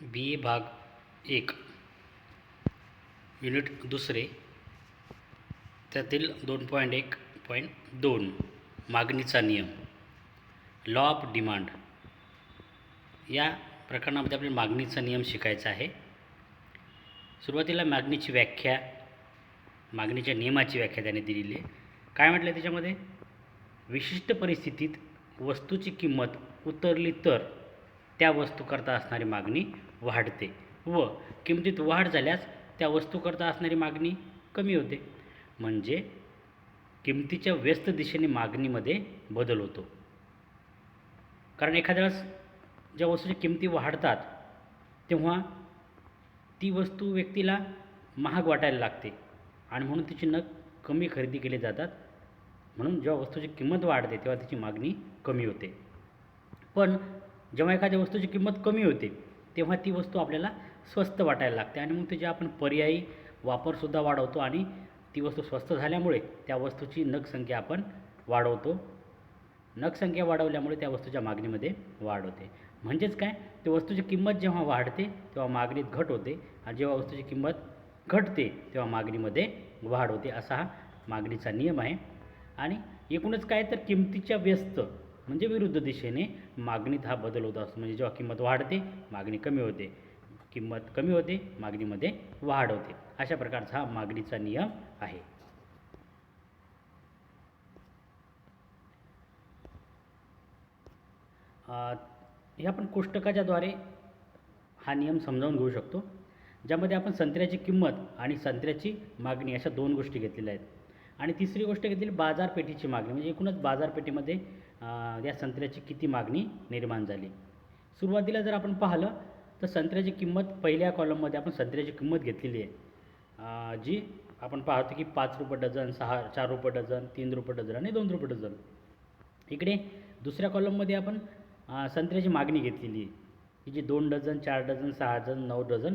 बी ए भाग 1 युनिट दुसरे त्यातील 2.1.2 मागणीचा नियम लॉ ऑफ डिमांड या प्रकरणामध्ये आपल्याला मागणीचा नियम शिकायचा आहे. सुरुवातीला मागणीची व्याख्या, मागणीच्या नियमाची व्याख्या त्याने दिलेली आहे. काय म्हटलं त्याच्यामध्ये? विशिष्ट परिस्थितीत वस्तूची किंमत उतरली तर त्या वस्तूकरता असणारी मागणी वाढते व किंमतीत वाढ झाल्यास त्या वस्तूकरता असणारी मागणी कमी होते. म्हणजे किंमतीच्या व्यस्त दिशेने मागणीमध्ये बदल होतो. कारण एखाद्या वेळेस ज्या वस्तूच्या किंमती वाढतात तेव्हा ती वस्तू व्यक्तीला महाग वाटायला लागते आणि म्हणून तिची नग कमी खरेदी केले जातात. म्हणून जेव्हा वस्तूची किंमत वाढते तेव्हा तिची मागणी कमी होते. पण जेव्हा एखाद्या वस्तूची किंमत कमी होते तेव्हा ती वस्तू आपल्याला स्वस्त वाटायला लागते आणि मग त्याचे आपण पर्यायी वापरसुद्धा वाढवतो आणि ती वस्तू स्वस्त झाल्यामुळे त्या वस्तूची नगसंख्या आपण वाढवतो. नगसंख्या वाढवल्यामुळे त्या वस्तूच्या मागणीमध्ये वाढ होते. म्हणजेच काय, त्या वस्तूची किंमत जेव्हा वाढते तेव्हा मागणीत घट होते आणि जेव्हा वस्तूची किंमत घटते तेव्हा मागणीमध्ये वाढ होते. असा हा मागणीचा नियम आहे. आणि एकूणच काय तर किंमतीच्या व्यस्त म्हणजे विरुद्ध दिशेने मागणीत हा बदल होत असतो. म्हणजे जेव्हा किंमत वाढते मागणी कमी होते, किंमत कमी होते मागणीमध्ये वाढ होते. अशा प्रकारचा हा मागणीचा नियम आहे. हे आपण कोष्टकाच्याद्वारे हा नियम समजावून घेऊ शकतो, ज्यामध्ये आपण संत्र्याची किंमत आणि संत्र्याची मागणी अशा दोन गोष्टी घेतलेल्या आहेत. आणि तिसरी गोष्ट घेतलेली बाजारपेठेची मागणी, म्हणजे एकूणच बाजारपेठेमध्ये या संत्र्याची किती मागणी निर्माण झाली. सुरुवातीला जर आपण पाहिलं तर संत्र्याची किंमत पहिल्या कॉलममध्ये आपण संत्र्याची किंमत घेतलेली आहे, जी आपण पाहतो की 5 रुपये डझन, 4 रुपये डझन, 3 रुपये डझन आणि 2 रुपये डझन. इकडे दुसऱ्या कॉलममध्ये आपण संत्र्याची मागणी घेतलेली आहे, की जी 2 डझन, 4 डझन, 6 डझन, 9 डझन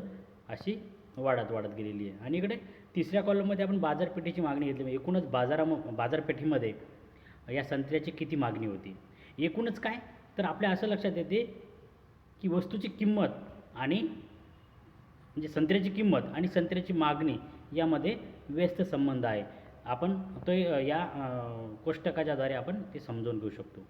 अशी वाढत गेलेली आहे. आणि इकडे तिसऱ्या कॉलममध्ये आपण बाजारपेठेची मागणी घेतली. एकूणच बाजारपेठेमध्ये या संत्र्याची किती मागणी होती. एकूणच काय तर आपल्या असं लक्षात येते की वस्तूची किंमत आणि म्हणजे संत्र्याची किंमत आणि संत्र्याची मागणी यामध्ये व्यस्त संबंध आहे. आपण तो या कोष्टकाच्याद्वारे आपण ते समजून घेऊ शकतो.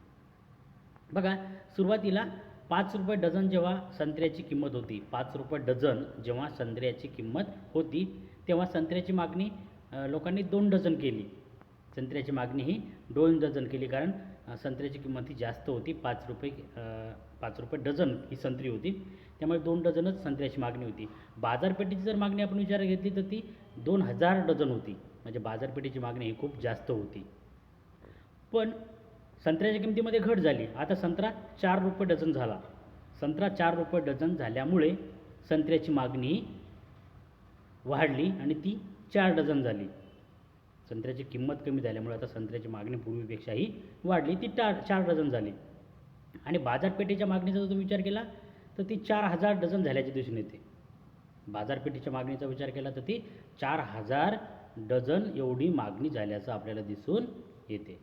बघा, सुरुवातीला 5 रुपये डझन जेव्हा संत्र्याची किंमत होती, 5 रुपये डझन जेव्हा संत्र्याची किंमत होती तेव्हा संत्र्याची मागणी लोकांनी 2 डझन केली. संत्र्याची मागणी ही 2 डझन केली, कारण संत्र्याची किंमत ही जास्त होती. 5 रुपये डझन ही संत्री होती, त्यामुळे 2 डझनच संत्र्याची मागणी होती. बाजारपेठेची जर मागणी आपण विचारात घेतली तर ती 2000 डझन होती. म्हणजे बाजारपेठेची मागणी ही खूप जास्त होती. पण संत्र्याच्या किमतीमध्ये घट झाली. आता संत्रा 4 रुपये डझन झाला. संत्रा 4 रुपये डझन झाल्यामुळे संत्र्याची मागणी वाढली आणि ती 4 डझन झाली. संत्र्याची किंमत कमी झाल्यामुळे आता संत्र्याची मागणी पूर्वीपेक्षाही वाढली, ती 4 डझन झाली. आणि बाजारपेठेच्या मागणीचा जर तुम्ही विचार केला तर ती 4000 डझन झाल्याची दिसून येते. बाजारपेठेच्या मागणीचा विचार केला तर ती 4000 डझन एवढी मागणी झाल्याचं आपल्याला दिसून येते.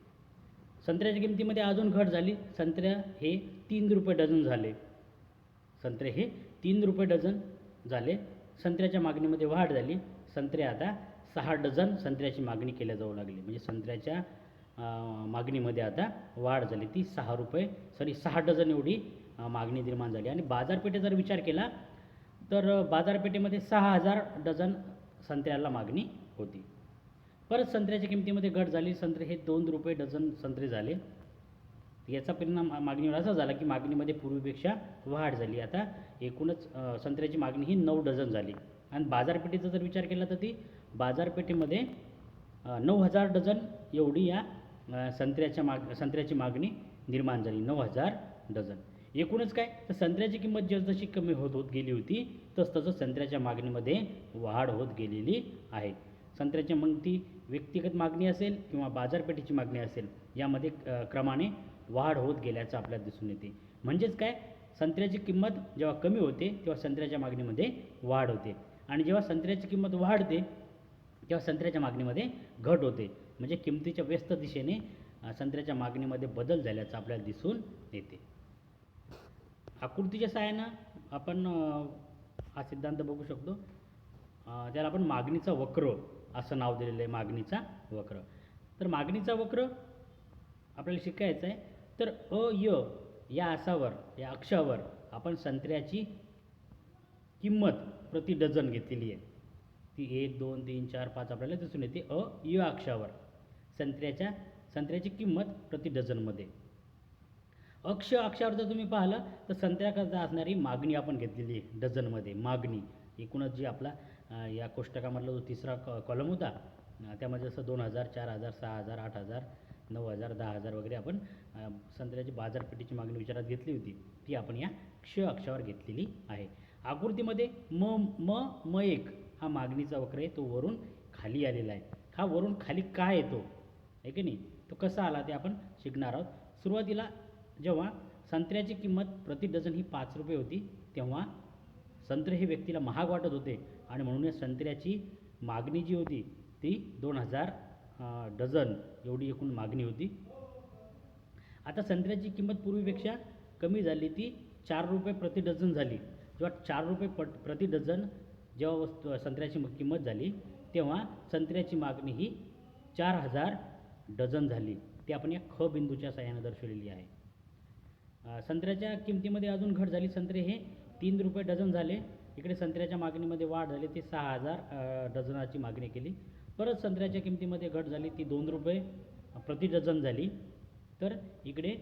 संत्र्याच्या किमतीमध्ये अजून घट झाली. संत्र्या हे 3 रुपये डझन झाले. संत्रे हे 3 रुपये डझन झाले. संत्र्याच्या मागणीमध्ये वाढ झाली. संत्रे आता 6 डझन संत्र्याची मागणी केल्या जाऊ लागली. म्हणजे संत्र्याच्या मागणीमध्ये आता वाढ झाली. ती 6 डझन एवढी मागणी निर्माण झाली. आणि बाजारपेठेत जर विचार केला तर बाजारपेठेमध्ये 6000 डझन संत्र्याला मागणी होती. परत संत्र्याच्या किमतीमध्ये घट झाली. संत्रे हे 2 रुपये डझन संत्रे झाले. याचा परिणाम मागणीवर असा झाला की मागणीमध्ये पूर्वीपेक्षा वाढ झाली. आता एकूणच संत्र्याची मागणी ही 9 डझन झाली. आणि बाजारपेठेचा जर विचार केला तर ती बाजारपेठेमध्ये 9000 डझन एवढी या संत्र्याची मागणी निर्माण झाली. 9000 डझन. एकूणच काय तर संत्र्याची किंमत जसजशी कमी होत गेली होती तसं संत्र्याच्या मागणीमध्ये वाढ होत गेलेली आहे. संत्र्याची मग ती व्यक्तिगत मागणी असेल किंवा बाजारपेठेची मागणी असेल, यामध्ये क्रमाने वाढ होत गेल्याचं आपल्याला दिसून येते. म्हणजेच काय, संत्र्याची किंमत जेव्हा कमी होते तेव्हा संत्र्याच्या मागणीमध्ये वाढ होते आणि जेव्हा संत्र्याची किंमत वाढते तेव्हा संत्र्याच्या मागणीमध्ये घट होते. म्हणजे किमतीच्या व्यस्त दिशेने संत्र्याच्या मागणीमध्ये बदल झाल्याचं आपल्याला दिसून येते. आकृतीच्या सहाय्यानं आपण हा सिद्धांत बघू शकतो. त्याला आपण मागणीचा वक्र असं नाव दिलेलं आहे, मागणीचा वक्र. तर मागणीचा वक्र आपल्याला शिकायचं आहे. तर य या असावर, या अक्षावर आपण संत्र्याची किंमत प्रति डझन घेतलेली आहे. ती 1 2 3 4 5 आपल्याला दिसून येते य अक्षावर संत्र्याची किंमत प्रति डझनमध्ये. अक्षावर जर तुम्ही पाहिलं तर संत्र्याकरता असणारी मागणी आपण घेतलेली आहे डझनमध्ये. मागणी एकूणच जी आपला या कोष्टकामधला जो तिसरा कॉलम होता, त्यामध्ये जसं 2000 4000 6000 8000 9000 10000 वगैरे आपण संत्र्याची बाजारपेठेची मागणी विचारात घेतली होती, ती आपण या अक्षावर घेतलेली आहे. आकृतीमध्ये म एक हा मागणीचा वक्र आहे, तो वरून खाली आलेला आहे. हा वरून खाली काय येतो आहे की नाही, तो कसा आला ते आपण शिकणार आहोत. सुरुवातीला जेव्हा संत्र्याची किंमत प्रति डझन ही 5 रुपये होती, तेव्हा संत्रे हे व्यक्तीला महाग वाटत होते आणि म्हणून या संत्र्याची मागणी जी होती ती 2000 डझन एवढी एकूण मागणी होती. आता संत्र्याची किंमत पूर्वीपेक्षा कमी झाली, ती 4 रुपये प्रति डझन झाली. जेव्हा 4 रुपये प्रति डझन जेव्हा संत्र्याची किंमत झाली, तेव्हा संत्र्याची मागणी ही 4000 डझन झाली. ती आपण या ख बिंदूच्या साहाय्याने दर्शवलेली आहे. संत्र्याच्या किमतीमध्ये अजून घट झाली. संत्रे हे 3 रुपये डझन झाले. इकडे संत्र्याच्या मागणीमध्ये वाढ झाली, ती 6000 डझनाची मागणी केली. परत संत्र्याच्या किमतीमध्ये घट झाली, ती 2 रुपये प्रति डझन झाली. तर इकडे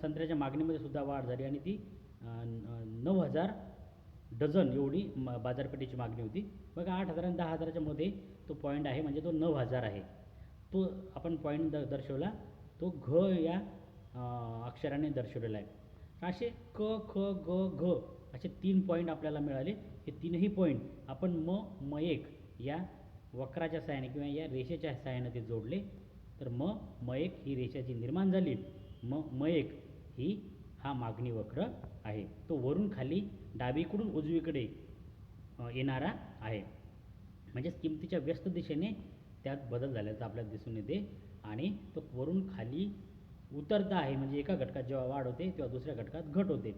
संत्र्याच्या मागणीमध्ये सुद्धा वाढ झाली आणि ती 9000 डझन एवढी बाजारपेठेची मागणी होती. बघा 8000 आणि 10000च्या मध्ये तो पॉईंट आहे, म्हणजे तो 9000 आहे. तो आपण पॉईंट दर्शवला, तो घ या अक्षराने दर्शवलेला आहे. असे क ख ग घ असे 3 पॉईंट आपल्याला मिळाले. हे तीनही पॉईंट आपण म एक या वक्राच्या सहाय्याने किंवा या रेषेच्या सहाय्याने ते जोडले. तर म एक ही रेषा जी निर्माण झाली, म एक ही हा मागणी वक्र आहे. तो वरून खाली डावीकडून उजवीकडे येणारा आहे. म्हणजेच किमतीच्या व्यस्त दिशेने त्यात बदल झाल्याचा आपल्याला दिसून येते आणि तो वरून खाली उतरता आहे. म्हणजे एका घटकात जेव्हा वाढ होते तेव्हा दुसऱ्या घटकात घट होते,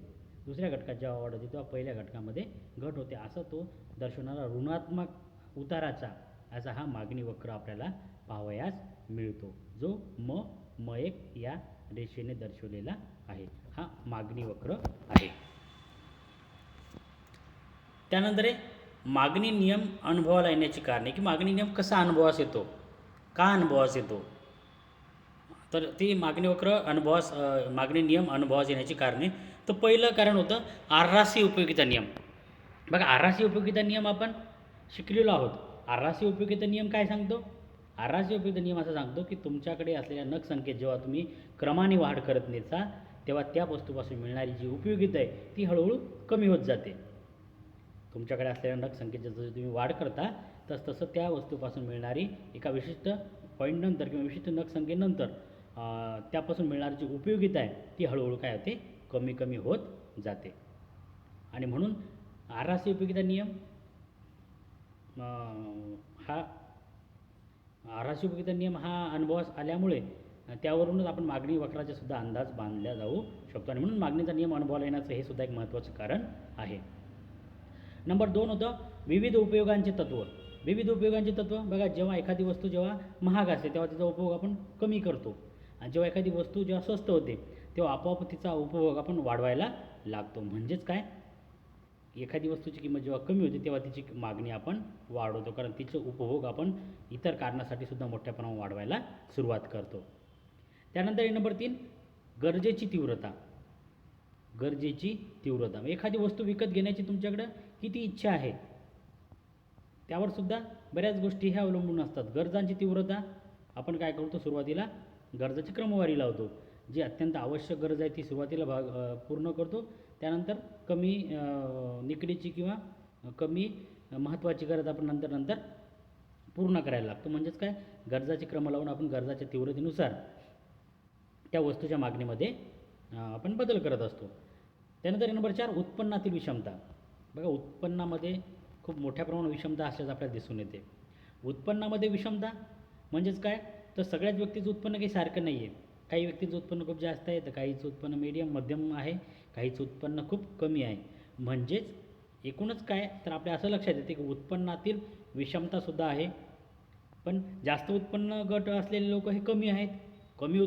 दुसऱ्या घटकात जेव्हा वाढ होते तेव्हा पहिल्या घटकामध्ये घट होते, असं तो दर्शवणारा ऋणात्मक उताराचा असा हा मागणी वक्र आपल्याला पाहावयास मिळतो, जो म एक या रेषेने दर्शवलेला आहे. हा मागणी वक्र आहे. त्यानंतर मागणी नियम अनुभवाला येण्याची कारणे, की मागणी नियम कसा अनुभवास येतो, का अनुभवास येतो. तर ती मागणी वक्र मागणी नियम अनुभवास येण्याची कारणे. तर पहिलं कारण होतं आरासी उपयोगिता नियम. बघा आरासी उपयोगिता नियम आपण शिकलेलो आहोत. आरासी उपयोगिता नियम काय सांगतो? आरासी उपयोगिता नियम असं सांगतो की तुमच्याकडे असलेल्या नग संख्येत जेव्हा तुम्ही क्रमाने वाढ करत नेता, तेव्हा त्या वस्तूपासून मिळणारी जी उपयोगिता आहे ती हळूहळू कमी होत जाते. तुमच्याकडे असलेल्या नग संख्येत जसं तुम्ही वाढ करता तसं त्या वस्तूपासून मिळणारी एका विशिष्ट पॉईंटनंतर किंवा विशिष्ट नग संख्येनंतर त्यापासून मिळणारी जी उपयोगिता आहे ती हळूहळू काय होते, कमी कमी होत जाते. आणि म्हणून आरासी उपयोगिता नियम हा आरासी उपयोगिता नियम हा अनुभवास आल्यामुळे त्यावरूनच आपण मागणी वक्राचा सुद्धा अंदाज बांधला जाऊ शकतो. आणि म्हणून मागणीचा नियम अनुभवाला येण्याचं हे सुद्धा एक महत्त्वाचं कारण आहे. नंबर 2 होतं विविध उपयोगांचे तत्त्व. विविध उपयोगांचे तत्त्व बघा, जेव्हा एखादी वस्तू जेव्हा महाग असते तेव्हा तिचा उपभोग आपण कमी करतो, आणि जेव्हा एखादी वस्तू जेव्हा स्वस्त होते तेव्हा आपोआप तिचा उपभोग आपण वाढवायला लागतो. म्हणजेच काय, एखादी वस्तूची किंमत जेव्हा कमी होते तेव्हा तिची मागणी आपण वाढवतो, कारण तिचे उपभोग आपण इतर कारणासाठी सुद्धा मोठ्या प्रमाणात वाढवायला सुरुवात करतो. त्यानंतर नंबर 3 गरजेची तीव्रता. गरजेची तीव्रता, एखादी वस्तू विकत घेण्याची तुमच्याकडं किती इच्छा आहे त्यावर सुद्धा बऱ्याच गोष्टी ह्या अवलंबून असतात. गरजांची तीव्रता आपण काय करतो, सुरुवातीला गरजाची क्रमवारी लावतो. जी अत्यंत आवश्यक गरज आहे ती सुरुवातीला पूर्ण करतो, त्यानंतर कमी निकडीची किंवा कमी महत्त्वाची गरज आपण नंतर पूर्ण करायला लागतो. म्हणजेच काय, गरजाची क्रम लावून आपण गरजाच्या तीव्रतेनुसार त्या वस्तूच्या मागणीमध्ये आपण बदल करत असतो. त्यानंतर नंबर 4 उत्पन्नातील विषमता. बघा, उत्पन्नामध्ये खूप मोठ्या प्रमाणात विषमता असल्याचं आपल्याला दिसून येते. उत्पन्नामध्ये विषमता म्हणजेच काय, तर सगळ्याच व्यक्तीचं उत्पन्न काही सारखं नाही आहे. काही व्यक्तींचं उत्पन्न खूप जास्त आहे, तर काहीचं उत्पन्न मीडियम मध्यम आहे, काहीचं उत्पन्न खूप कमी आहे. म्हणजेच एकूणच काय तर आपल्या असं लक्षात येते की उत्पन्नातील विषमतासुद्धा आहे. पण जास्त उत्पन्न गट असलेले लोक हे कमी आहेत, कमी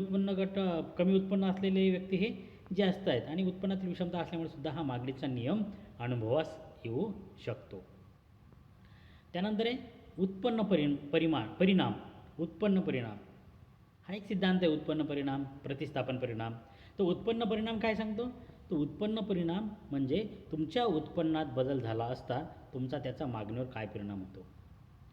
उत्पन्न असलेले व्यक्ती हे जास्त आहेत. आणि उत्पन्नातील विषमता असल्यामुळे सुद्धा हा मागणीचा नियम अनुभवास येऊ शकतो. त्यानंतर आहे उत्पन्न परिणाम. उत्पन्न परिणाम हा एक सिद्धांत आहे. उत्पन्न परिणाम, प्रतिस्थापन परिणाम. तर उत्पन्न परिणाम काय सांगतो? तर उत्पन्न परिणाम म्हणजे तुमच्या उत्पन्नात बदल झाला असता तुमचा त्याचा मागणीवर काय परिणाम होतो.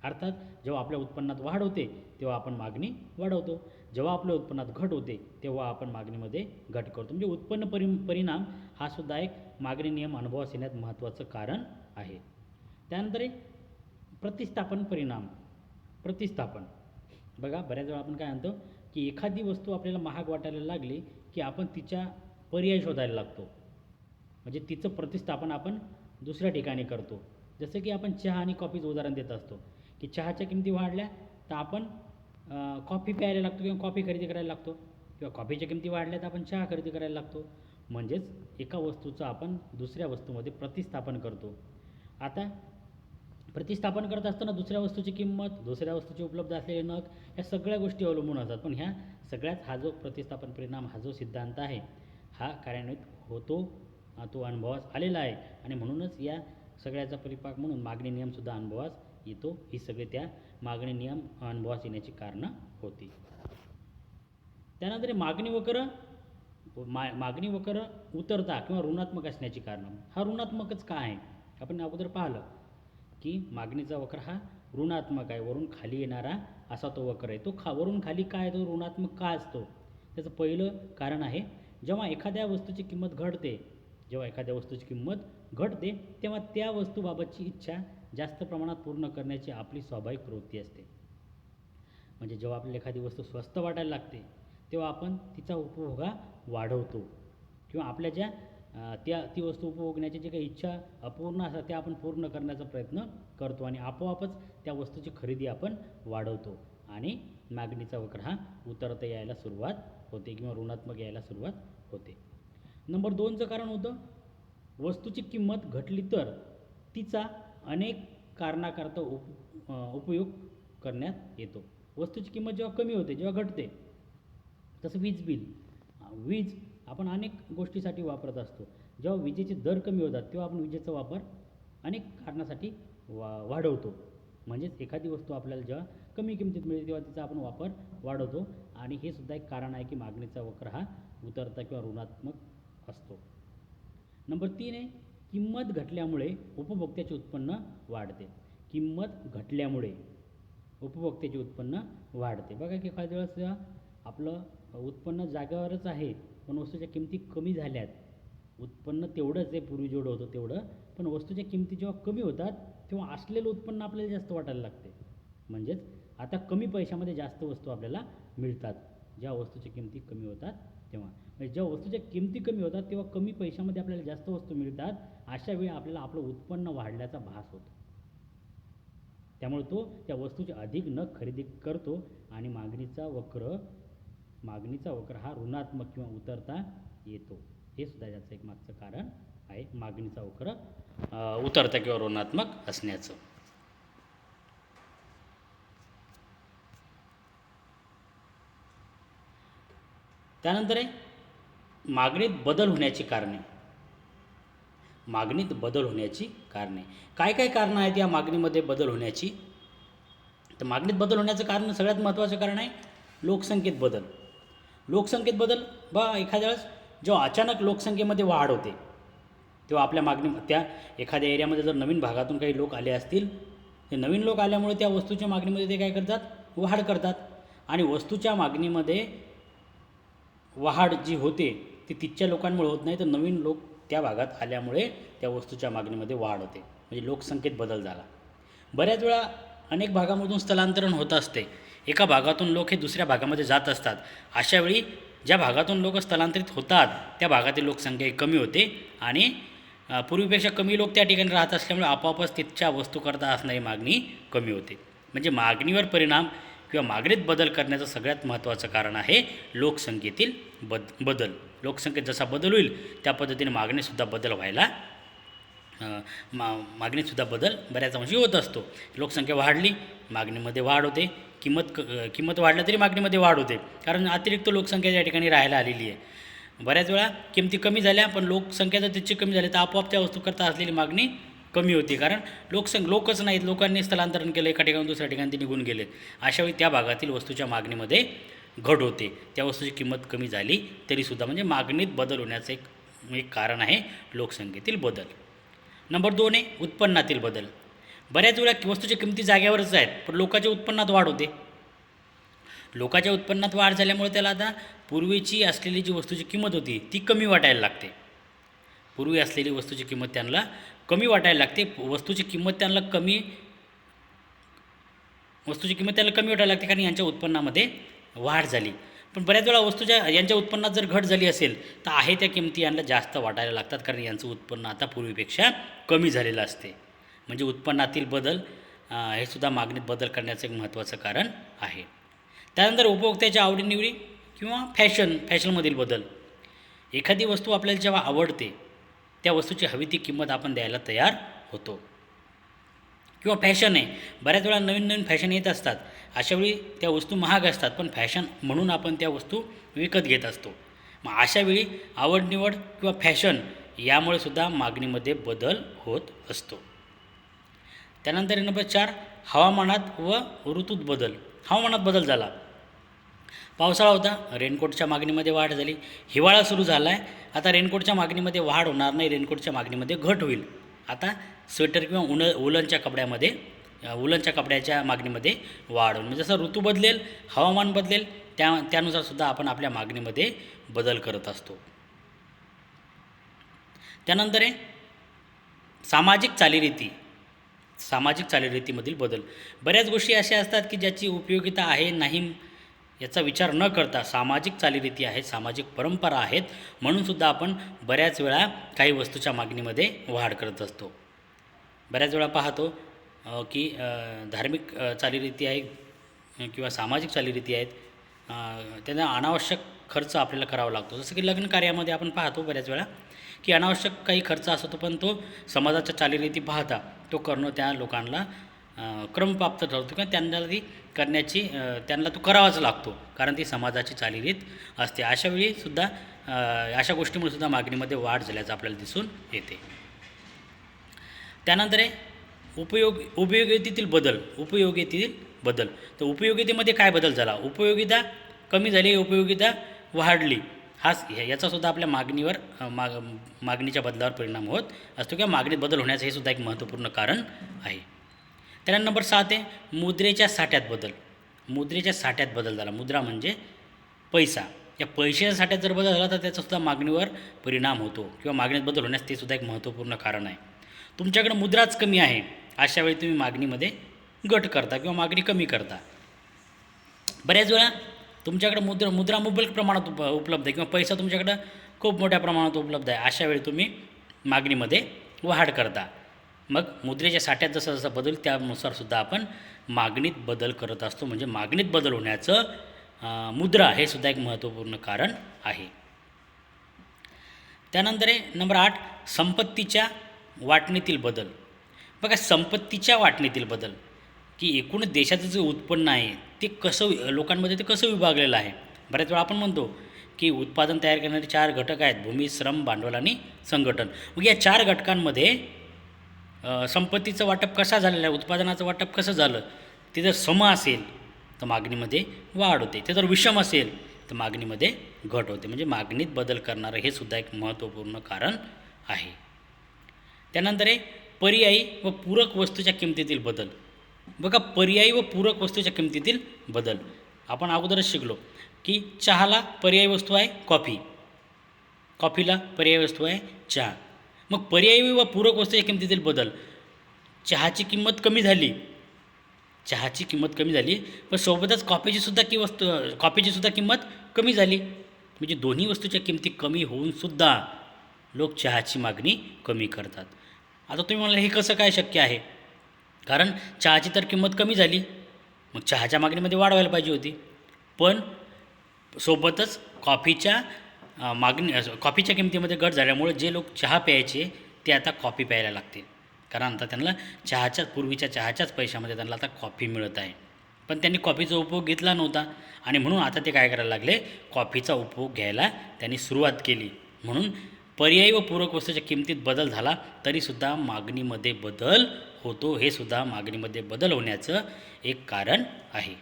अर्थात जेव्हा आपल्या उत्पन्नात वाढ होते तेव्हा आपण मागणी वाढवतो, जेव्हा आपल्या उत्पन्नात घट होते तेव्हा आपण मागणीमध्ये घट करतो. म्हणजे उत्पन्न परिणाम हा सुद्धा एक मागणी नियम अनुभवास येण्यात महत्त्वाचं कारण आहे. त्यानंतर एक प्रतिस्थापन परिणाम. प्रतिस्थापन बघा, बऱ्याच वेळा आपण काय म्हणतो की एखादी वस्तू आपल्याला महाग वाटायला लागली की आपण तिच्या पर्याय शोधायला लागतो, म्हणजे तिचं प्रतिस्थापन आपण दुसऱ्या ठिकाणी करतो. जसं की आपण चहा आणि कॉफीचं उदाहरण देत असतो की चहाच्या किमती वाढल्या तर आपण कॉफी प्यायला लागतो किंवा कॉफी खरेदी करायला लागतो, किंवा कॉफीच्या किमती वाढल्या तर आपण चहा खरेदी करायला लागतो. म्हणजेच एका वस्तूचं आपण दुसऱ्या वस्तूमध्ये प्रतिस्थापन करतो. आता प्रतिस्थापन करत असताना दुसऱ्या वस्तूची किंमत, दुसऱ्या वस्तूची उपलब्ध असलेले नग, या सगळ्या गोष्टी अवलंबून असतात. पण ह्या सगळ्यात हा जो प्रतिस्थापन परिणाम हा जो सिद्धांत आहे हा कार्यान्वित होतो, तो अनुभवास आलेला आहे. आणि म्हणूनच या सगळ्याचा परिपाक म्हणून मागणी नियमसुद्धा अनुभवास येतो. ही सगळे त्या मागणी नियम अनुभवास येण्याची कारणं होती. त्यानंतर मागणी वक्र उतरता किंवा ऋणात्मक असण्याची कारणं. हा ऋणात्मकच का आहे? आपण अगोदर पाहिलं की मागणीचा वक्र हा ऋणात्मक आहे, वरून खाली येणारा असा तो वक्र आहे. तो वरून खाली काय, तो ऋणात्मक का असतो? त्याचं पहिलं कारण आहे, जेव्हा एखाद्या वस्तूची किंमत घटते तेव्हा त्या वस्तूबाबतची इच्छा जास्त प्रमाणात पूर्ण करण्याची आपली स्वाभाविक प्रवृत्ती असते. म्हणजे जेव्हा आपल्याला एखादी वस्तू स्वस्त वाटायला लागते तेव्हा आपण तिचा उपभोगा वाढवतो, किंवा आपल्या ज्या ती वस्तू उपभोगण्याची जी काही इच्छा अपूर्ण असतात त्या आपण पूर्ण करण्याचा प्रयत्न करतो, आणि आपोआपच त्या वस्तूची खरेदी आपण वाढवतो, आणि मागणीचा वक्र हा उतरता यायला सुरुवात होते किंवा ऋणात्मक यायला सुरुवात होते. नंबर 2चं कारण होतं, वस्तूची किंमत घटली तर तिचा अनेक कारणाकरता उपयोग करण्यात येतो. वस्तूची किंमत जेव्हा कमी होते, जेव्हा घटते, तसं वीज आपण अनेक गोष्टीसाठी वापरत असतो. जेव्हा विजेचे दर कमी होतात तेव्हा आपण विजेचा वापर अनेक कारणासाठी वाढवतो. म्हणजेच एखादी वस्तू आपल्याला जेव्हा कमी किमतीत मिळते तेव्हा तिचा आपण वापर वाढवतो, आणि हे सुद्धा एक कारण आहे की मागणीचा वक्र हा उतरता किंवा ऋणात्मक असतो. नंबर 3 आहे, किंमत घटल्यामुळे उपभोक्त्याचे उत्पन्न वाढते. किंमत घटल्यामुळे उपभोक्त्याचे उत्पन्न वाढते. बघा की एखाद्या वेळेस आपलं उत्पन्न जागेवरच आहे पण वस्तूच्या किमती कमी झाल्यात, उत्पन्न तेवढंच आहे पूर्वी जेवढं होतं तेवढं, पण वस्तूच्या किमती जेव्हा कमी होतात तेव्हा असलेलं उत्पन्न आपल्याला जास्त वाटायला लागते. म्हणजेच आता कमी पैशामध्ये जास्त वस्तू आपल्याला मिळतात जेव्हा वस्तूच्या किमती कमी होतात तेव्हा. म्हणजे जेव्हा वस्तूच्या किमती कमी होतात तेव्हा कमी पैशामध्ये आपल्याला जास्त वस्तू मिळतात, अशा वेळी आपल्याला आपलं उत्पन्न वाढल्याचा भास होतो. त्यामुळे तो त्या वस्तूची अधिक नग खरेदी करतो, आणि मागणीचा वक्र हा ऋणात्मक किंवा उतरता येतो. हे सुद्धा याचं एक मागचं कारण आहे, मागणीचा वक्र उतरता किंवा ऋणात्मक असण्याचं. त्यानंतर आहे मागणीत बदल होण्याची कारणे. काय काय कारणं आहेत या मागणीमध्ये बदल होण्याची? तर मागणीत बदल होण्याचं कारण, सगळ्यात महत्त्वाचं कारण आहे लोकसंख्येत बदल. बघा, एखाद्या वेळेस जेव्हा अचानक लोकसंख्येमध्ये वाढ होते तेव्हा आपल्या त्या एखाद्या एरियामध्ये जर नवीन भागातून काही लोक आले असतील, ते नवीन लोक आल्यामुळे त्या वस्तूच्या मागणीमध्ये ते काय करतात, वाढ करतात. आणि वस्तूच्या मागणीमध्ये वाढ जी होते ती तिथच्या लोकांमुळे होत नाही, तर नवीन लोक त्या भागात आल्यामुळे त्या वस्तूच्या मागणीमध्ये वाढ होते. म्हणजे लोकसंख्येत बदल झाला. बऱ्याच वेळा अनेक भागामधून स्थलांतरण होत असते. एका भागातून लोक हे दुसऱ्या भागामध्ये जात असतात. अशा वेळी ज्या भागातून लोक स्थलांतरित होतात त्या भागातील लोकसंख्या कमी होते, आणि पूर्वीपेक्षा कमी लोक त्या ठिकाणी राहत असल्यामुळे आपोआपच तिथच्या वस्तूकरता असणारी मागणी कमी होते. म्हणजे मागणीवर परिणाम किंवा मागणीत बदल करण्याचं सगळ्यात महत्त्वाचं कारण आहे लोकसंख्येतील बदल. लोकसंख्येत जसा बदल होईल त्या पद्धतीने मागणीसुद्धा बदल व्हायला मागणीतसुद्धा बदल बऱ्याच अंशी होत असतो. लोकसंख्या वाढली, मागणीमध्ये वाढ होते. किंमत वाढल्या तरी मागणीमध्ये वाढ होते, कारण अतिरिक्त लोकसंख्या या ठिकाणी राहायला आलेली आहे. बऱ्याच वेळा किमती कमी झाल्या, पण लोकसंख्या जर त्याची कमी झाली तर आपोआप त्या वस्तूकरता असलेली मागणी कमी होती, कारण लोकच नाहीत, लोकांनी स्थलांतरण केलं, एका ठिकाणी दुसऱ्या ठिकाणी ते निघून गेले. अशावेळी त्या भागातील वस्तूच्या मागणीमध्ये घट होते. त्या वस्तूची किंमत कमी झाली तरीसुद्धा, म्हणजे मागणीत बदल होण्याचं एक कारण आहे लोकसंख्येतील बदल. नंबर 2 आहे उत्पन्नातील बदल. बऱ्याच वेळा वस्तूच्या किमती जाग्यावरच आहेत, पण लोकांच्या उत्पन्नात वाढ होते. लोकांच्या उत्पन्नात वाढ झाल्यामुळे त्याला आता पूर्वीची असलेली जी वस्तूची किंमत होती ती कमी वाटायला लागते. पूर्वी असलेली वस्तूची किंमत त्यांना कमी वाटायला लागते. वस्तूची किंमत त्यांना कमी वाटायला लागते, कारण यांच्या उत्पन्नामध्ये वाढ झाली. पण बऱ्याच वेळा यांच्या उत्पन्नात जर घट झाली असेल तर आहे त्या किमती यांना जास्त वाटायला लागतात, कारण यांचं उत्पन्न आता पूर्वीपेक्षा कमी झालेलं असते. म्हणजे उत्पन्नातील बदल हे सुद्धा मागणीत बदल करण्याचं एक महत्त्वाचं कारण आहे. त्यानंतर उपभोक्त्याच्या आवडीनिवडी किंवा फॅशनमधील बदल. एखादी वस्तू आपल्याला जेव्हा आवडते त्या वस्तूची हवी ती किंमत आपण द्यायला तयार होतो. किंवा फॅशन आहे, बऱ्याच वेळा नवीन फॅशन येत असतात, अशावेळी त्या वस्तू महाग असतात, पण फॅशन म्हणून आपण त्या वस्तू विकत घेत असतो. मग अशावेळी आवडनिवड किंवा फॅशन यामुळे सुद्धा मागणीमध्ये बदल होत असतो. त्यानंतर नंबर 4 हवामानात व ऋतूत बदल. हवामानात बदल झाला. पावसाळा होता, रेनकोटच्या मागणीमध्ये वाढ झाली. हिवाळा सुरू झाला आहे, आता रेनकोटच्या मागणीमध्ये वाढ होणार नाही, रेनकोटच्या मागणीमध्ये घट होईल. आता स्वेटर किंवा उलनच्या कपड्याच्या मागणीमध्ये वाढ होईल. म्हणजे जसं ऋतू बदलेल, हवामान बदलेल, त्यानुसार सुद्धा आपण आपल्या मागणीमध्ये बदल करत असतो. त्यानंतर आहे सामाजिक चालीरीतीमधील बदल. बऱ्याच गोष्टी अशा असतात की ज्याची उपयोगिता आहे नाही याचा विचार न करता सामाजिक चालीरीती आहेत, सामाजिक परंपरा आहेत, म्हणूनसुद्धा आपण बऱ्याच वेळा काही वस्तूच्या मागणीमध्ये वाढ करत असतो. बऱ्याच वेळा पाहतो की धार्मिक चालीरीती आहेत किंवा सामाजिक चालीरीती आहेत, त्यांना अनावश्यक खर्च आपल्याला करावा लागतो. जसं की लग्न कार्यामध्ये आपण पाहतो बऱ्याच वेळा की अनावश्यक काही खर्च असतो, पण तो समाजाच्या चालीरीती पाहता तो करणं त्या लोकांना क्रमप्राप्त ठरतो किंवा त्यांना तो करावाच लागतो, कारण ती समाजाची चालीरीत असते. अशावेळी सुद्धा अशा गोष्टीमुळे सुद्धा मागणीमध्ये वाढ झाल्याचं आपल्याला दिसून येते. त्यानंतर आहे उपयोगितेतील बदल. तर उपयोगितेमध्ये काय बदल झाला? उपयोगिता कमी झाली, उपयोगिता वाढली. याचासुद्धा आपल्या मागणीवर मागणीच्या बदलावर परिणाम होत असतो किंवा मागणीत बदल होण्याचं हे सुद्धा एक महत्त्वपूर्ण कारण आहे. त्यानंतर नंबर 7 आहे मुद्रेच्या साठ्यात बदल झाला. मुद्रा म्हणजे पैसा. या पैशाच्या साठ्यात जर बदल झाला तर त्याचासुद्धा मागणीवर परिणाम होतो किंवा मागणीत बदल होण्यास ते सुद्धा एक महत्त्वपूर्ण कारण आहे. तुमच्याकडे मुद्राच कमी आहे, अशावेळी तुम्ही मागणीमध्ये घट करता किंवा मागणी कमी करता. बऱ्याच वेळा तुमच्याकडे मुद्रा मुबलक प्रमाणात उपलब्ध आहे किंवा पैसा तुमच्याकडं खूप मोठ्या प्रमाणात उपलब्ध आहे, अशावेळी तुम्ही मागणीमध्ये वाढ करता. मग मुद्रेच्या साठ्यात जसं बदल त्यानुसार सुद्धा आपण मागणीत बदल करत असतो. म्हणजे मागणीत बदल होण्याचं मुद्रा हे सुद्धा एक महत्त्वपूर्ण कारण आहे. त्यानंतर आहे नंबर 8 संपत्तीच्या वाटणीतील बदल. बघा, संपत्तीच्या वाटणीतील बदल की एकूण देशाचं जे उत्पन्न आहे ते लोकांमध्ये कसं विभागलेलं आहे. बऱ्याच वेळा आपण म्हणतो की उत्पादन तयार करणारे 4 घटक आहेत: भूमी, श्रम, भांडवल आणि संघटन. मग या 4 घटकांमध्ये संपत्तीचं वाटप कसा झालेलं आहे, उत्पादनाचं वाटप कसं झालं, ते जर सम असेल तर मागणीमध्ये वाढ होते, ते जर विषम असेल तर मागणीमध्ये घट होते. म्हणजे मागणीत बदल करणारं हे सुद्धा एक महत्त्वपूर्ण कारण आहे. त्यानंतर आहे पर्यायी व पूरक वस्तूच्या किमतीतील बदल. बघा, पर्यायी व पूरक वस्तूच्या किमतीतील बदल आपण अगोदरच शिकलो की चहाला पर्यायी वस्तू आहे कॉफीला पर्यायी वस्तू आहे चहा. मग पर्यायी व पूरक वस्तूच्या किमतीतील बदल. चहाची किंमत कमी झाली, पण सोबतच कॉफीची सुद्धा किंमत कमी झाली. म्हणजे दोन्ही वस्तूच्या किमती कमी होऊनसुद्धा लोक चहाची मागणी कमी करतात. आता तुम्ही म्हणाल हे कसं काय शक्य आहे? कारण चहाची तर किंमत कमी झाली, मग चहाच्या मागणीमध्ये वाढ व्हायला पाहिजे होती, पण सोबतच कॉफीच्या किमतीमध्ये घट झाल्यामुळे जे लोक चहा प्यायचे ते आता कॉफी प्यायला लागतील, कारण आता त्यांना पूर्वीच्या चहाच्याच पैशामध्ये त्यांना आता कॉफी मिळत आहे. पण त्यांनी कॉफीचा उपभोग घेतला नव्हता आणि म्हणून आता ते काय करायला लागले, कॉफीचा उपभोग घ्यायला त्यांनी सुरुवात केली. म्हणून पर्यायी व पूरक वस्तूच्या किमतीत बदल झाला तरीसुद्धा मागणीमध्ये बदल होतो, हे सुद्धा मागणीमध्ये बदल होण्याचं एक कारण आहे.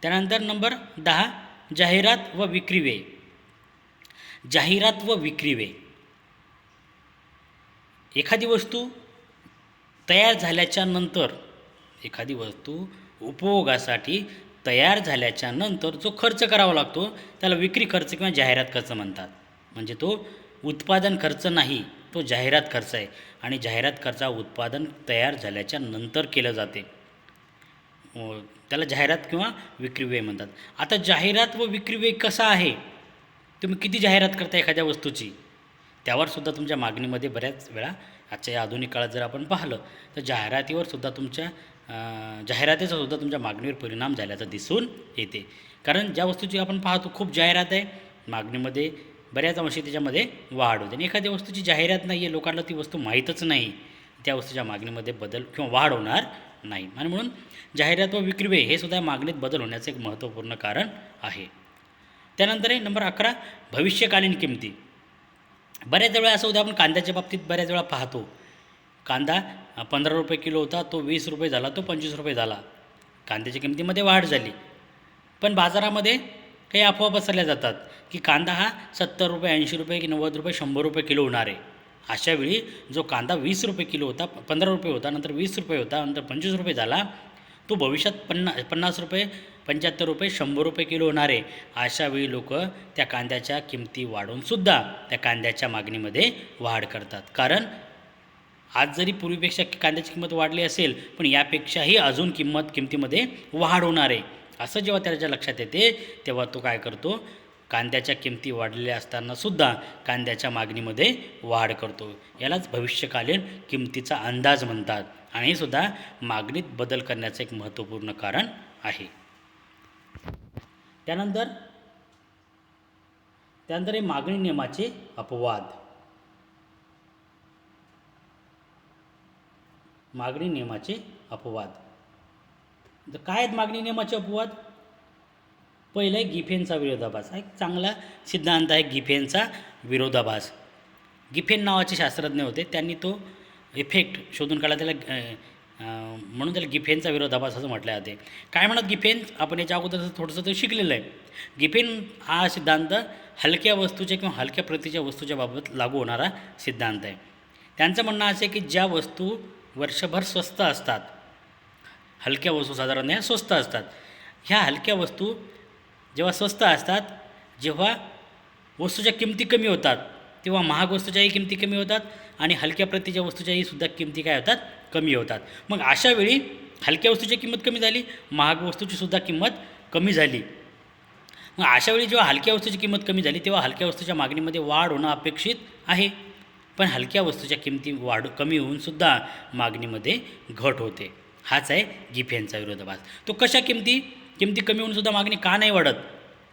त्यानंतर नंबर 10, जाहिरात व विक्री व्यय. जाहिरात व विक्री व्यय. एखादी वस्तू तयार झाल्याच्या नंतर, एखादी वस्तू उपभोगासाठी तयार झाल्याच्या नंतर जो खर्च करावा लागतो त्याला विक्री खर्च किंवा जाहिरात खर्च म्हणतात. म्हणजे तो उत्पादन खर्च नाही, तो जाहिरात खर्च आहे आणि जाहिरात खर्च उत्पादन तयार झाल्याच्या नंतर केलं जाते, त्याला जाहिरात किंवा विक्री व्यय म्हणतात. आता जाहिरात व विक्री व्यय कसा आहे, तुम्ही किती जाहिरात करता एखाद्या वस्तूची, त्यावर सुद्धा तुमच्या मागणीमध्ये बऱ्याच वेळा आजच्या या आधुनिक काळात जर आपण पाहिलं तर जाहिरातीचा सुद्धा तुमच्या मागणीवर परिणाम झाल्याचा दिसून येते. कारण ज्या वस्तूची आपण पाहतो खूप जाहिरात आहे, मागणीमध्ये बऱ्याच अंशी त्याच्यामध्ये वाढ होते. आणि एखाद्या वस्तूची जाहिरात नाही आहे, लोकांना ती वस्तू माहीतच नाही, त्या वस्तूच्या मागणीमध्ये बदल किंवा वाढ होणार नाही. आणि म्हणून जाहिरात व विक्री व्यय हे सुद्धा मागणीत बदल होण्याचं एक महत्त्वपूर्ण कारण आहे. त्यानंतर आहे नंबर 11, भविष्यकालीन किमती. बऱ्याच वेळा असं होतं, आपण कांद्याच्या बाबतीत बऱ्याच वेळा पाहतो, कांदा 15 रुपये किलो होता, तो 20 रुपये झाला, तो 25 रुपये झाला, कांद्याच्या किमतीमध्ये वाढ झाली. पण बाजारामध्ये काही अफवा पसरल्या जातात की कांदा हा 70 रुपये, 80 रुपये की 90 रुपये, 100 रुपये किलो होणार आहे. अशावेळी जो कांदा 20 रुपये किलो होता, 15 रुपये होता, नंतर 20 रुपये होता, नंतर 25 रुपये झाला, तो भविष्यात 50 रुपये, 75 रुपये, 100 रुपये किलो होणार आहे. अशावेळी लोक त्या कांद्याच्या किमती वाढवूनसुद्धा त्या कांद्याच्या मागणीमध्ये वाढ करतात. कारण आज जरी पूर्वीपेक्षा कांद्याची किंमत वाढली असेल, पण यापेक्षाही अजून किमतीमध्ये वाढ होणार आहे असं जेव्हा त्याच्या लक्षात येते, तेव्हा तो काय करतो, कांद्याच्या किमती वाढलेल्या असतानासुद्धा कांद्याच्या मागणीमध्ये वाढ करतो. यालाच भविष्यकालीन किमतीचा अंदाज म्हणतात आणि हे सुद्धा मागणीत बदल करण्याचं एक महत्त्वपूर्ण कारण आहे. त्यानंतर हे मागणी नियमाचे अपवाद. मागणी नियमाचे अपवाद तर काय आहेत मागणी नियमाचे अपवाद? पहिलं आहे गिफेनचा विरोधाभास. हा एक चांगला सिद्धांत आहे गिफेनचा विरोधाभास. गिफेन नावाचे शास्त्रज्ञ होते, त्यांनी तो इफेक्ट शोधून काढला, म्हणून त्याला गिफेनचा विरोधाभास असं म्हटलं जाते. काय म्हणत गिफेन, आपण याच्या अगोदर थोडंसं ते शिकलेलं आहे. गिफेन हा सिद्धांत हलक्या वस्तूच्या किंवा हलक्या प्रतीच्या वस्तूच्या बाबत लागू होणारा सिद्धांत आहे. त्यांचं म्हणणं असं आहे की ज्या वस्तू वर्षभर स्वस्त असतात, हलक्या वस्तू साधारण ह्या स्वस्त असतात, ह्या हलक्या वस्तू जेव्हा स्वस्त असतात, जेव्हा वस्तूच्या किमती कमी होतात, तेव्हा महाग वस्तूच्याही किमती कमी होतात आणि हलक्या प्रतीच्या वस्तूच्याही सुद्धा किमती काय होतात, कमी होतात. मग अशा वेळी हलक्या वस्तूची किंमत कमी झाली, महाग वस्तूची सुद्धा किंमत कमी झाली. मग अशा वेळी जेव्हा हलक्या वस्तूची किंमत कमी झाली, तेव्हा हलक्या वस्तूच्या मागणीमध्ये वाढ होणं अपेक्षित आहे. पण हलक्या वस्तूच्या किमती कमी होऊनसुद्धा मागणीमध्ये घट होते. हाच आहे गिफेनचा विरोधाभास. तो कशा किमती कमी होऊनसुद्धा मागणी का नाही वाढत?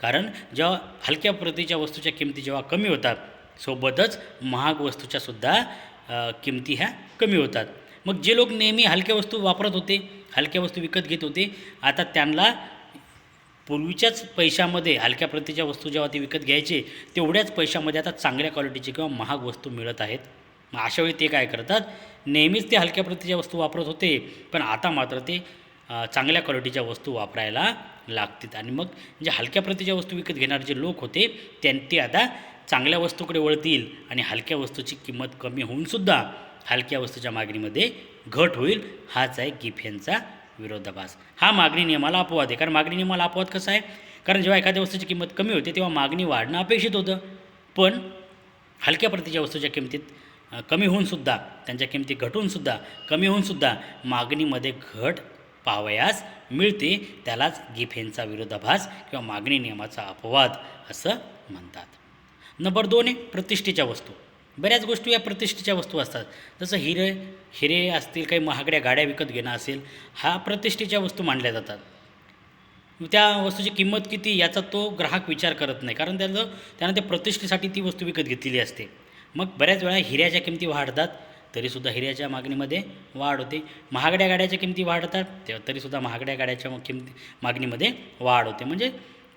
कारण जेव्हा हलक्या प्रतीच्या वस्तूच्या किमती जेव्हा कमी होतात, सोबतच महाग वस्तूच्या सुद्धा किमती ह्या कमी होतात. मग जे लोक नेहमी हलक्या वस्तू वापरत होते, हलक्या वस्तू विकत घेत होते, आता त्यांना पूर्वीच्याच पैशामध्ये हलक्या प्रतीच्या वस्तू जेव्हा ते विकत घ्यायचे, तेवढ्याच पैशामध्ये आता चांगल्या क्वालिटीची किंवा महाग वस्तू मिळत आहेत. मग अशावेळी ते काय करतात, नेहमीच ते हलक्या प्रतीच्या वस्तू वापरत होते, पण आता मात्र ते चांगल्या क्वालिटीच्या वस्तू वापरायला लागतात. आणि मग जे हलक्या प्रतीच्या वस्तू विकत घेणारे जे लोक होते, ते आता चांगल्या वस्तूकडे वळतील आणि हलक्या वस्तूची किंमत कमी होऊनसुद्धा हलक्या वस्तूच्या मागणीमध्ये घट होईल. हाच आहे गिफेनचा विरोधाभास. हा मागणी नियमाला अपवाद आहे. कारण मागणी नियमाला अपवाद कसा आहे, कारण जेव्हा एखाद्या वस्तूची किंमत कमी होते तेव्हा मागणी वाढणं अपेक्षित होतं, पण हलक्या प्रतीच्या वस्तूच्या किमतीत कमी होऊनसुद्धा, त्यांच्या किमती घटूनसुद्धा, कमी होऊनसुद्धा मागणीमध्ये घट पाहावयास मिळते. त्यालाच गिफेनचा विरोधाभास किंवा मागणी नियमाचा अपवाद असं म्हणतात. नंबर 2 आहे प्रतिष्ठेच्या वस्तू. बऱ्याच गोष्टी या प्रतिष्ठेच्या वस्तू असतात. जसं हिरे असतील, काही महागड्या गाड्या विकत घेणं असेल, हा प्रतिष्ठेच्या वस्तू मानल्या जातात. त्या वस्तूची किंमत किती याचा तो ग्राहक विचार करत नाही, कारण त्यानं त्या प्रतिष्ठेसाठी ती वस्तू विकत घेतलेली असते. मग बऱ्याच वेळा हिऱ्याच्या किमती वाढतात, तरीसुद्धा हिऱ्याच्या मागणीमध्ये वाढ होते. महागड्या गाड्याच्या किमती वाढतात, तरीसुद्धा महागड्या गाड्याच्या मागणीमध्ये वाढ होते. म्हणजे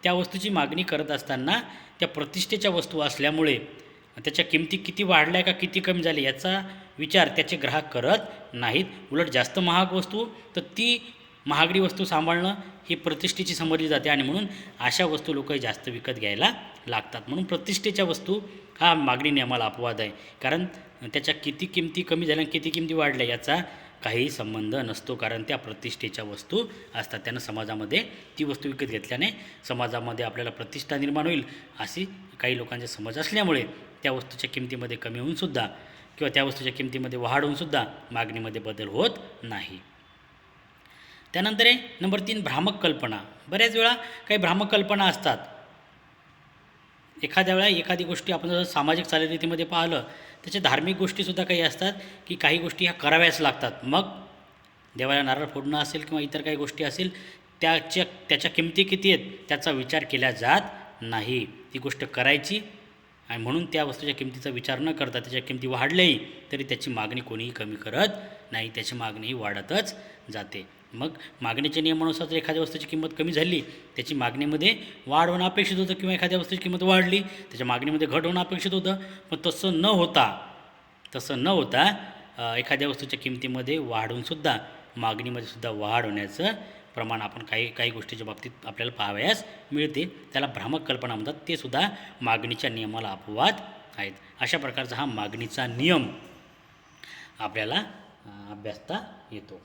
त्या वस्तूची मागणी करत असताना त्या प्रतिष्ठेच्या वस्तू असल्यामुळे त्याच्या किमती किती वाढल्या का किती कमी झाली याचा विचार त्याचे ग्राहक करत नाहीत. उलट जास्त महाग वस्तू तर ती महागडी वस्तू सांभाळणं ही प्रतिष्ठेची समजली जाते, आणि म्हणून अशा वस्तू लोक जास्त विकत घ्यायला लागतात. म्हणून प्रतिष्ठेच्या वस्तू हा मागणी नियमाला अपवाद आहे, कारण त्याच्या किती किमती कमी झाल्या किती किमती वाढल्या याचा काही संबंध नसतो, कारण त्या प्रतिष्ठेच्या वस्तू असतात. त्यानं समाजामध्ये ती वस्तू विकत घेतल्याने समाजामध्ये आपल्याला प्रतिष्ठा निर्माण होईल अशी काही लोकांचे समज असल्यामुळे त्या वस्तूच्या किमतीमध्ये कमी होऊनसुद्धा किंवा त्या वस्तूच्या किमतीमध्ये वाढ होऊनसुद्धा मागणीमध्ये बदल होत नाही. त्यानंतर आहे नंबर 3, भ्रामक कल्पना. बऱ्याच वेळा काही भ्रामक कल्पना असतात. एखाद्या वेळा एखादी गोष्टी आपण जर सामाजिक चालीरीतीमध्ये पाहिलं, त्याच्या धार्मिक गोष्टीसुद्धा काही असतात की काही गोष्टी ह्या कराव्याच लागतात. मग देवाला नारळ फोडणं असेल किंवा इतर काही गोष्टी असेल, त्याच्या किमती किती आहेत त्याचा विचार केला जात नाही. ती गोष्ट करायची, आणि म्हणून त्या वस्तूच्या किमतीचा विचार न करता त्याच्या किमती वाढल्याही तरी त्याची मागणी कोणीही कमी करत नाही, त्याची मागणीही वाढतच जाते. मग मागणीच्या नियमानुसार जर एखाद्या वस्तूची किंमत कमी झाली, त्याची मागणीमध्ये वाढ होणं अपेक्षित होतं, किंवा एखाद्या वस्तूची किंमत वाढली त्याच्या मागणीमध्ये घट होणं अपेक्षित होतं. पण तसं न होता एखाद्या वस्तूच्या किमतीमध्ये वाढूनसुद्धा मागणीमध्ये सुद्धा वाढ होण्याचं प्रमाण आपण काही गोष्टीच्या बाबतीत आपल्याला पाहावयास मिळते. त्याला भ्रामक कल्पना म्हणतात. ते सुद्धा मागणीच्या नियमाला अपवाद आहेत. अशा प्रकारचा हा मागणीचा नियम आपल्याला अभ्यासता येतो.